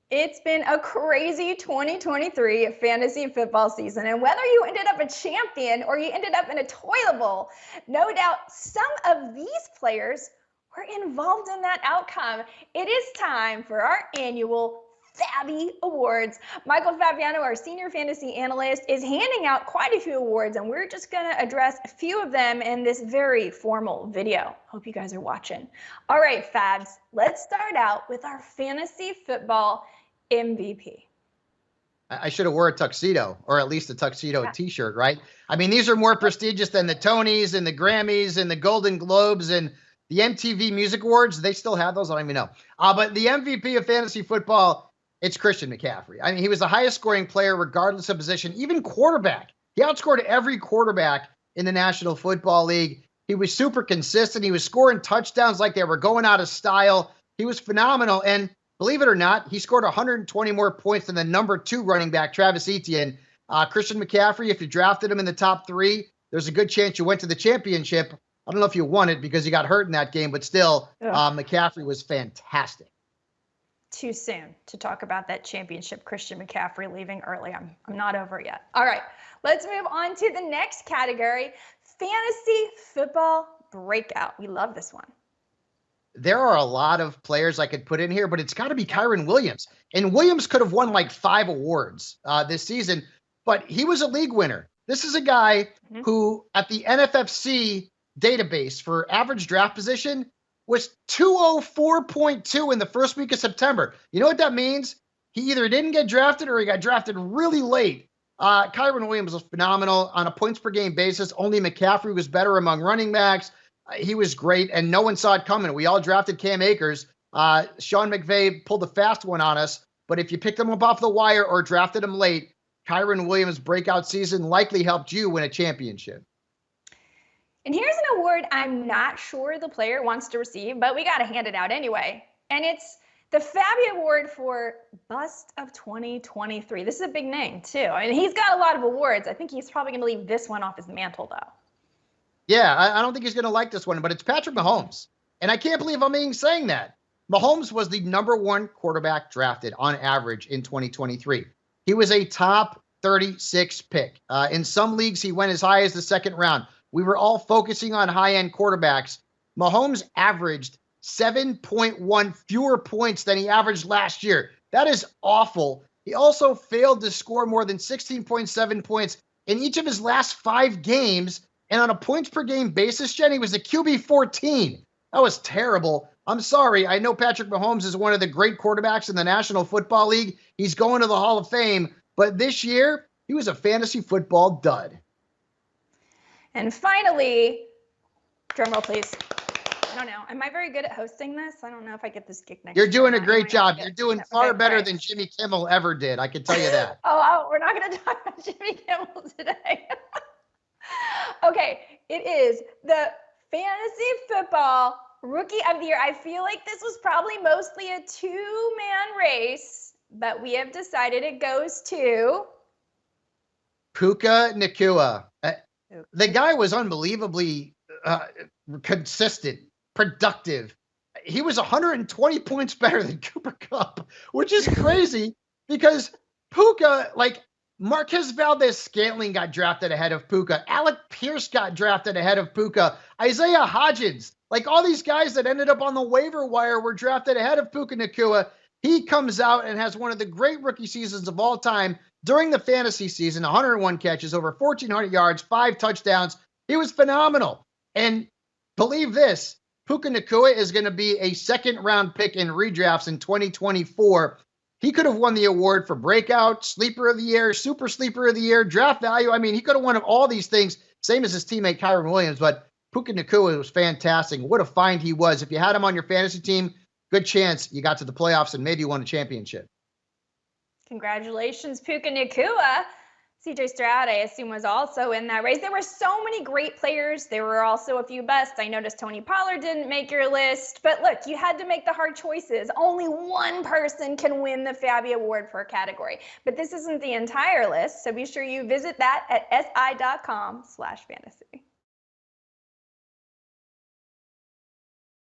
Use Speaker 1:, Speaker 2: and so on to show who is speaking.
Speaker 1: It's been a crazy 2023 fantasy football season, and whether you ended up a champion or you ended up in a toilet bowl, no doubt some of these players were involved in that outcome. It is time for our annual Fabby Awards. Michael Fabiano, our senior fantasy analyst, is handing out quite a few awards, and we're just going to address a few of them in this very formal video. Hope you guys are watching. All right, Fabs, let's start out with our fantasy football MVP.
Speaker 2: I should have wore a tuxedo, or at least a tuxedo t-shirt, right? I mean, these are more prestigious than the Tonys and the Grammys and the Golden Globes and the MTV Music Awards. They still have those? I don't even know. But the MVP of fantasy football, it's Christian McCaffrey. I mean, he was the highest scoring player regardless of position, even quarterback. He outscored every quarterback in the National Football League. He was super consistent. He was scoring touchdowns like they were going out of style. He was phenomenal. And believe it or not, he scored 120 more points than the number 2 running back, Travis Etienne. Christian McCaffrey, if you drafted him in the top 3, there's a good chance you went to the championship. I don't know if you won it because he got hurt in that game, but still, McCaffrey was fantastic.
Speaker 1: Too soon to talk about that championship. Christian McCaffrey leaving early. I'm not over yet. All right, let's move on to the next category, fantasy football breakout. We love this one.
Speaker 2: There are a lot of players I could put in here, but it's got to be Kyren Williams. And Williams could have won like 5 awards this season, but he was a league winner. This is a guy who, at the NFFC database for average draft position, was 204.2 in the first week of September. You know what that means? He either didn't get drafted or he got drafted really late. Kyren Williams was phenomenal on a points per game basis. Only McCaffrey was better among running backs. He was great, and no one saw it coming. We all drafted Cam Akers. Sean McVay pulled a fast one on us, but if you picked him up off the wire or drafted him late, Kyren Williams' breakout season likely helped you win a championship.
Speaker 1: And here's an award I'm not sure the player wants to receive, but we got to hand it out anyway. And it's the Fabby Award for Bust of 2023. This is a big name, too. I mean, he's got a lot of awards. I think he's probably going to leave this one off his mantle, though.
Speaker 2: Yeah, I don't think he's going to like this one, but it's Patrick Mahomes. And I can't believe I'm even saying that. Mahomes was the number 1 quarterback drafted on average in 2023. He was a top 36 pick. In some leagues, he went as high as the 2nd round. We were all focusing on high-end quarterbacks. Mahomes averaged 7.1 fewer points than he averaged last year. That is awful. He also failed to score more than 16.7 points in each of his last 5 games. And on a points per game basis, Jenny, was a QB 14. That was terrible. I'm sorry. I know Patrick Mahomes is one of the great quarterbacks in the National Football League. He's going to the Hall of Fame. But this year, he was a fantasy football dud.
Speaker 1: And finally, drumroll, please. I don't know. Am I very good at hosting this? I don't know if I get this gig next
Speaker 2: year. You're doing a great job. You're doing far better than Jimmy Kimmel ever did. I can tell you that.
Speaker 1: We're not going to talk about Jimmy Kimmel today. Okay, it is the Fantasy Football Rookie of the Year. I feel like this was probably mostly a 2-man race, but we have decided it goes to
Speaker 2: Puka Nacua. The guy was unbelievably consistent, productive. He was 120 points better than Cooper Kupp, which is crazy because Puka, like, Marquez Valdez-Scantling got drafted ahead of Puka. Alec Pierce got drafted ahead of Puka. Isaiah Hodgins, like all these guys that ended up on the waiver wire were drafted ahead of Puka Nacua. He comes out and has one of the great rookie seasons of all time during the fantasy season, 101 catches, over 1,400 yards, 5 touchdowns. He was phenomenal. And believe this, Puka Nacua is going to be a 2nd-round pick in redrafts in 2024. He could have won the award for breakout, sleeper of the year, super sleeper of the year, draft value. I mean, he could have won all these things, same as his teammate Kyren Williams, but Puka Nacua was fantastic. What a find he was. If you had him on your fantasy team, good chance you got to the playoffs and maybe won a championship.
Speaker 1: Congratulations, Puka Nacua. CJ Stroud, I assume, was also in that race. There were so many great players. There were also a few busts. I noticed Tony Pollard didn't make your list. But look, you had to make the hard choices. Only one person can win the Fabby Award per category. But this isn't the entire list, so be sure you visit that at si.com/fantasy.